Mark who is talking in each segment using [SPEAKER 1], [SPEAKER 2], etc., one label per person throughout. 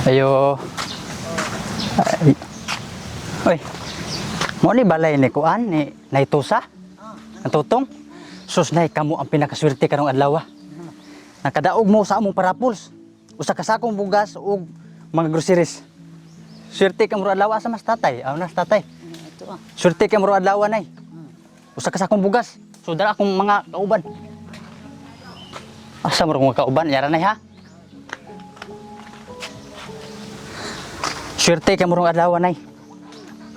[SPEAKER 1] Ayo. Ay. Oy. Mo ni balay ni kuan ni Naitusa? Ang tutong. Sus nay kamo ang pinakaswerte karong adlaw. Nakadaog mo sa among parapols. Usa ka sakong bugas ug mga groceries. Swerte ka mo adlaw sa mas tatay. Aw na tatay.
[SPEAKER 2] Ito ah.
[SPEAKER 1] Swerte ka mo adlaw nay. Usa ka sakong bugas. So dala akong mga kauban. Asa mo mga kauban yara nay ha? Swerte ka mo rong adlaw nay.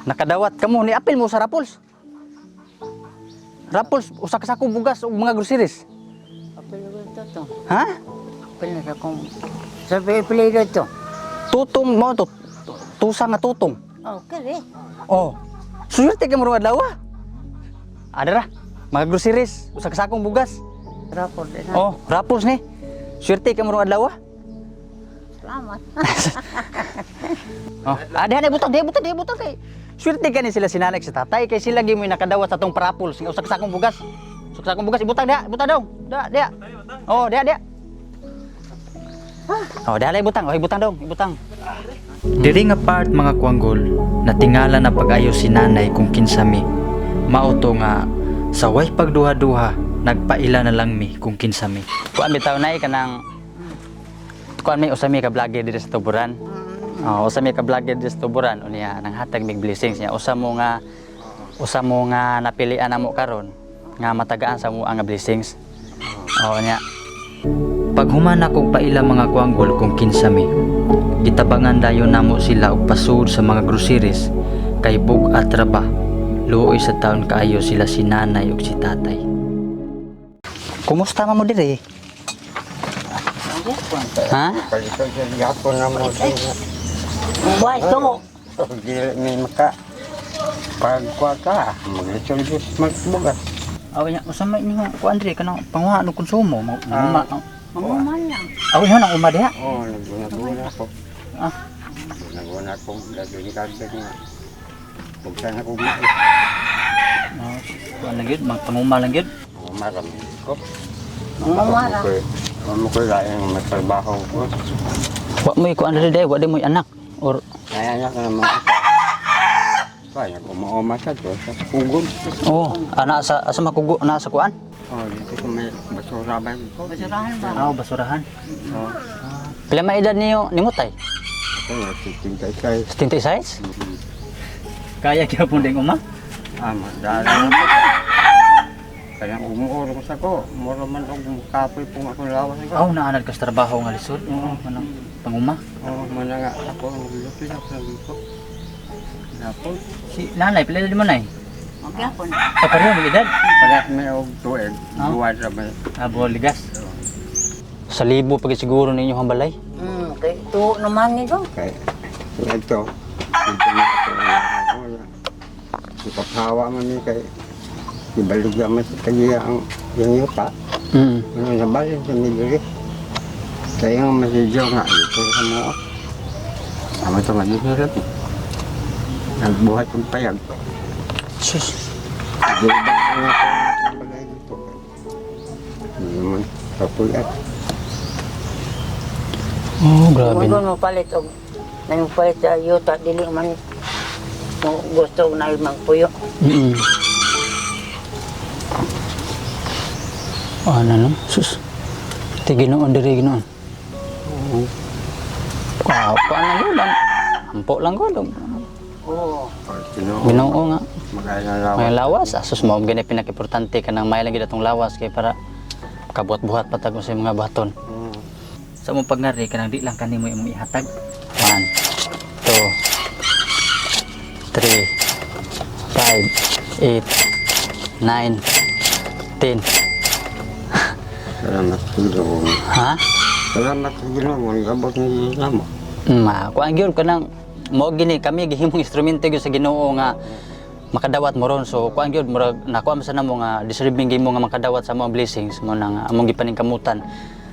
[SPEAKER 1] Nakadawat ka mo ni apil mo sa Rapols. Rapols usa ka sakong bugas ug mga groceries.
[SPEAKER 2] Apil ko to.
[SPEAKER 1] Ha?
[SPEAKER 2] Apil na akong sabi apil ito.
[SPEAKER 1] Tutong mo to. Tusa nga tutong.
[SPEAKER 2] Oh, kare.
[SPEAKER 1] Oh. Swerte ka mo rong adlaw. Adara, mga groceries, usa ka sakong bugas.
[SPEAKER 2] Rapor din ha.
[SPEAKER 1] Oh, Rapols ni. Swerte ka mo rong adlaw.
[SPEAKER 2] Salamat.
[SPEAKER 1] Oh, di butang kay. Swerte ka ni sila sinanay si tatay kay sila gyud mo nakadawat sa tong Rapols nga usa ka sakong bugas. Usa ka sakong bugas ibutang dia, ibutang daw. Dia. Oh, dia. Oh, dia ibutang. Oh, ibutang daw, ibutang.
[SPEAKER 3] Diri nga part mga kuanggol, natingala na pag-ayo si nanay kung kinsami. Mauto nga sa way pagduha-duha, nagpaila na lang mi kung kinsami.
[SPEAKER 1] Kuan bitaw nay kanang kuan may usami ka vlogger diri sa Tuburan. Oh, usami ka vlogger diri sa Tuburan unya nang hatag mig blessings niya. Usa mo nga napilian namo karon nga matagaan sa mo ang blessings. Oh, nya.
[SPEAKER 3] Pag humana kog paila mga kuanggol kung kinsami, gitabangan dayon namo sila og pasud sa mga groceries kay bug-at ra ba. Luoy sa taon kaayo sila si nanay ug si tatay.
[SPEAKER 1] Kumusta man mo diri? Ha?
[SPEAKER 4] Palito siya gapon na mo siya.
[SPEAKER 2] Buhay to.
[SPEAKER 4] Hindi may maka pagkuha ka. Mag-itong Diyos magbugas.
[SPEAKER 1] Aw nya usama niyo kuan diri kanang panguha no konsumo mo.
[SPEAKER 2] Manguman lang.
[SPEAKER 1] Aw nya nang uma diha.
[SPEAKER 4] Oo, naguna ako.
[SPEAKER 1] Ah,
[SPEAKER 4] Naguna ako. Lagyan ka nga. Huwag sana ko bukas.
[SPEAKER 1] kuan lang gyud, panguma lang gyud.
[SPEAKER 4] Marami ko.
[SPEAKER 2] Mangumara.
[SPEAKER 4] Ano ko lang may trabaho ko.
[SPEAKER 1] Wa mo kuan diri day, wa di mo anak or
[SPEAKER 4] Kaya anak na mga kaya ko mauma sa to sa pugod.
[SPEAKER 1] oh, ana sa asa makugo na sa kuan?
[SPEAKER 4] Oh, dito ko may basura ba ko.
[SPEAKER 2] Basurahan ba?
[SPEAKER 1] Aw basurahan.
[SPEAKER 4] Oh,
[SPEAKER 1] Pila man edad niyo ni Mutay?
[SPEAKER 4] ito nga titingkay kay.
[SPEAKER 1] 76? Kaya gyapon ding uma?
[SPEAKER 4] Dahil kaya umuuro ko sa ko. Mura man og kapoy pong ako lawas ko.
[SPEAKER 1] Aw naanad ka sa trabaho nga lisod. Oo, kanang panguma.
[SPEAKER 4] Oh, mana nga ako ang lupi sa ko. Tapos,
[SPEAKER 1] Si nanay pila edad mo nay?
[SPEAKER 2] Magyapon.
[SPEAKER 1] Sa pareho mo edad?
[SPEAKER 4] pala may og tuig,
[SPEAKER 1] Ah.
[SPEAKER 4] duwad ra may.
[SPEAKER 1] Abo ligas. Sa libo pag siguro ninyo ang balay.
[SPEAKER 2] Kay to naman ni do.
[SPEAKER 4] Kay ito. Dito na ako. Ipapahawa man ni kay ibalog naman sa tagiya ang yung yuta. Ano na balik sa midiri. Kaya nga masidyo nga ito sa mga. Ama ito nga hirap. Nagbuhat kong payag.
[SPEAKER 1] Sus.
[SPEAKER 4] Di ba nga ito bagay dito. Hindi naman kapulat.
[SPEAKER 1] Oh, grabe.
[SPEAKER 2] Mo mo palit og nang palit sa yuta dili man mo gusto na magpuyo.
[SPEAKER 1] Ano lang? Sus. Iti ginoon diri ginoon. Wow, paano yun lang? Ampo lang ko.
[SPEAKER 2] Oo.
[SPEAKER 1] Ginoo nga.
[SPEAKER 4] Magaya na
[SPEAKER 1] May
[SPEAKER 4] lawas.
[SPEAKER 1] lawas. Asus mo, gani pinaka-importante ka nang may lagi datong lawas kay para kabuhat-buhat patag mo sa mga baton. Sa mong pagngari ka nang di lang kanimo imong ihatag. 1, 2, 3, 5, 8, 9, 10.
[SPEAKER 4] Salamat sa Ginoo.
[SPEAKER 1] Ha?
[SPEAKER 4] Salamat sa Ginoo. Abot ni Ginoo.
[SPEAKER 1] Kuan gyud kanang mo gini kami gihimong instrumento gyud sa Ginoo nga makadawat mo ron. So kuan gyud murag nakuha sa namo nga deserving gyud mo nga makadawat sa among blessings mo nang among gipaningkamutan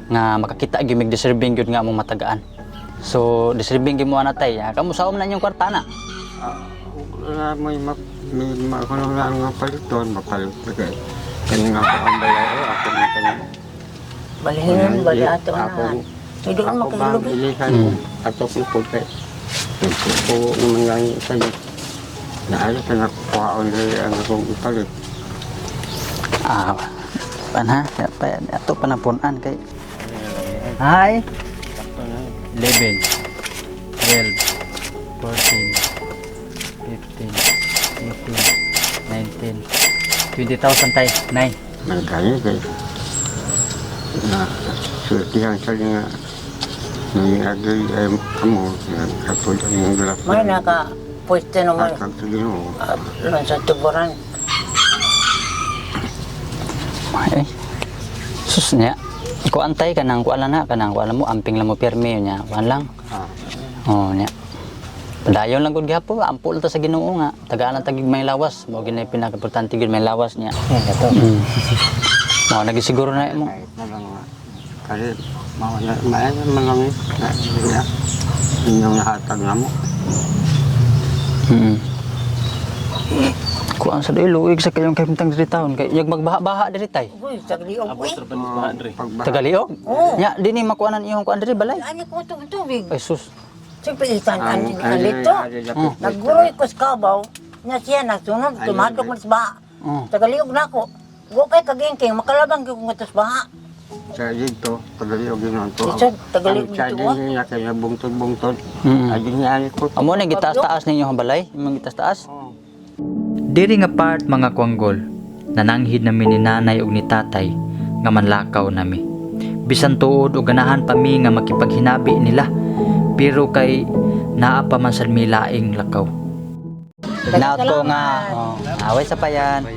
[SPEAKER 1] nga makakita gyud mig deserving gyud nga among matagaan. So deserving gyud mo anatay. Kamo saom na inyong kwarta na.
[SPEAKER 4] May makulong lang nga paliton. Mapalit na kayo. Kanya nga ako ang balay. Ako na kanya.
[SPEAKER 2] Balihin bali ato na.
[SPEAKER 4] Ako
[SPEAKER 2] Hindi ko
[SPEAKER 4] Ako ba
[SPEAKER 2] makahilog.
[SPEAKER 4] bilisan ato po kay po naman lang sa'yo. Naayos na nakukuhaon rin ang akong ipalit.
[SPEAKER 1] Pan ha? Ato pa na punan kay. Hi. 11, 12, 14, 15, 18, 19, 20,000 tay. 9.
[SPEAKER 4] Magkaya kay na sultihan sa nga naging agay ay kamo katulad yung galap.
[SPEAKER 2] May naka-pwesto naman.
[SPEAKER 4] Akag sa Ginoo.
[SPEAKER 2] Lang sa tuburan.
[SPEAKER 1] Ay. Sus niya. Kuantay ka nang kuala na kanang kuala mo amping lang mo permi niya. Kuan lang.
[SPEAKER 4] Ah,
[SPEAKER 1] Oh niya. Padayon lang gud gyapon ampul ta sa Ginoo nga. Tagaan lang tagig may lawas. Mao ginay pinaka-importante gid may lawas niya. Mao nagisiguro na mo.
[SPEAKER 4] kahit na lang nga. Kasi maayan man lang na niya. Inyong nahatag na mo.
[SPEAKER 1] Kuan sa luig sa kayong kahimtang diri taon kay yag magbaha-baha diri tay.
[SPEAKER 2] Uy, sagliog ko eh.
[SPEAKER 4] Pagbaha.
[SPEAKER 1] Tagaliog.
[SPEAKER 2] Oo.
[SPEAKER 1] Nya dinhi makuanan iyong kuan diri balay.
[SPEAKER 2] Ani ko itong tubig.
[SPEAKER 1] Ay sus.
[SPEAKER 2] Siyempre, isan ang dito. Nagguroy ko sa kabaw. Na siya nagsunod. Tumadok mo sa baha. Tagaliog na ako. Go kay kagingking. Makalabang ko nga sa baha.
[SPEAKER 4] Sa dito, pagaliog yun ang to.
[SPEAKER 2] Isod, tagaliog
[SPEAKER 4] Ang
[SPEAKER 2] dito,
[SPEAKER 4] sadya niya kaya bungtod-bungtod. Ay niya ko.
[SPEAKER 1] Amo na gitaas-taas ninyo ang balay, imong gitaas-taas.
[SPEAKER 3] Diri nga part mga kuanggol, nananghid nami ni nanay ug ni tatay nga manlakaw nami. Bisan tuod og ganahan pa mi nga makipaghinabi nila, pero kay naa pa man sad mi laing lakaw.
[SPEAKER 1] Naot ko nga, away sa payan.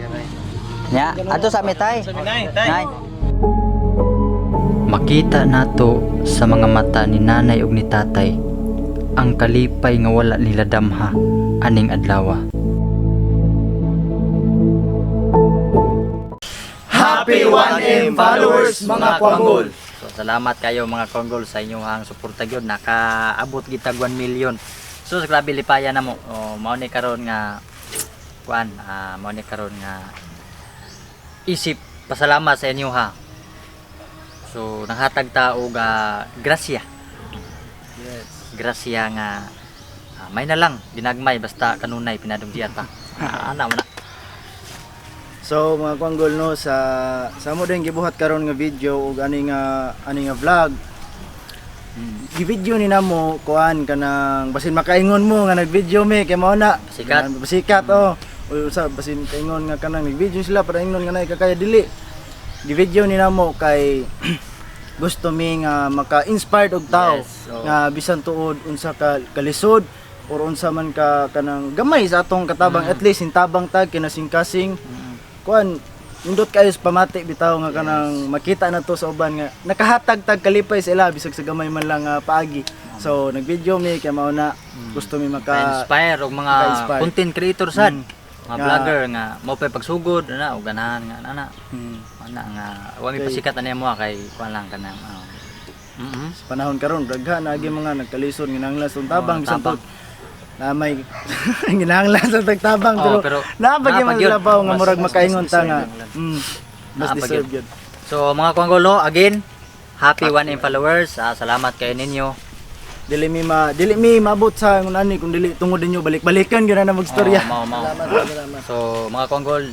[SPEAKER 1] Nya, ato sa mitay. Nay.
[SPEAKER 3] Makita nato sa mga mata ni nanay ug ni tatay ang kalipay nga wala nila damha aning adlaw.
[SPEAKER 5] Happy 1M followers mga Kuanggol.
[SPEAKER 3] So salamat kayo mga Kuanggol sa inyong suporta gyud, nakaabot gitag 1 million. So grabe lipaya na mo. Mao ni karon nga kuan, mao ni karon nga isip pasalamat sa inyo ha. So nanghatag ta og grasya. Yes. Grasya nga may na lang ginagmay basta kanunay pinadunggian ta. Ana man na.
[SPEAKER 5] So mga Kuanggol no, sa mo din gibuhat karon nga video ug ani nga vlog. Gi-video ni namo kuan kanang basin makaingon mo nga nag-video me kay mao na
[SPEAKER 3] Basikat.
[SPEAKER 5] Basikat oh. O sa basin kaingon nga kanang nag-video sila para ingon nga nay kakaya dili. Gi-video ni namo kay gusto mi nga maka-inspired og tao.
[SPEAKER 3] Yes, oo.
[SPEAKER 5] Nga bisan tuod unsa ka kalisod or unsa man ka kanang gamay sa atong katabang, at least hintabang tag kinasing-kasing. Kuan nindot kayo sa pamati bitaw nga kanang makita na to sa uban nga nakahatag tag kalipay sa ila bisag sa gamay man lang paagi. So nag-video mi kay mao na gusto mi
[SPEAKER 3] Inspire og mga
[SPEAKER 5] maka-inspire.
[SPEAKER 3] content creator sad. Mga
[SPEAKER 5] Nga-
[SPEAKER 3] vlogger nga mao pay pagsugod ana og ganahan nga ana. Ana nga wa mi
[SPEAKER 5] Okay.
[SPEAKER 3] pasikat ani mo kay kuan lang kanang
[SPEAKER 5] sa panahon karon daghan na agi mga nagkalisod ginahanglan sa tabang bisan
[SPEAKER 3] tabang.
[SPEAKER 5] to na may ginahanglan sa tagtabang
[SPEAKER 3] Oo,
[SPEAKER 5] pero
[SPEAKER 3] pero
[SPEAKER 5] napag yung
[SPEAKER 3] napag yun.
[SPEAKER 5] labaw nga
[SPEAKER 3] Mas-
[SPEAKER 5] murag
[SPEAKER 3] mas
[SPEAKER 5] makaingon ta
[SPEAKER 3] deserve
[SPEAKER 5] nga
[SPEAKER 3] yun.
[SPEAKER 5] mas
[SPEAKER 3] Napag
[SPEAKER 5] deserve
[SPEAKER 3] yun.
[SPEAKER 5] yun.
[SPEAKER 3] So mga kuanggolo, again, happy 1M followers. Salamat kayo ninyo.
[SPEAKER 5] Dili mi maabot sa ngun ani kung dili tungod ninyo balik-balikan gyud na magstorya.
[SPEAKER 3] Mao.
[SPEAKER 5] Salamat.
[SPEAKER 3] So mga kuanggol,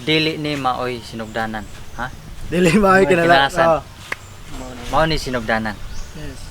[SPEAKER 3] dili ni maoy sinugdanan, ha?
[SPEAKER 5] Dili maayo kinala.
[SPEAKER 3] Kinalasan. Mao ni sinugdanan.
[SPEAKER 5] Yes.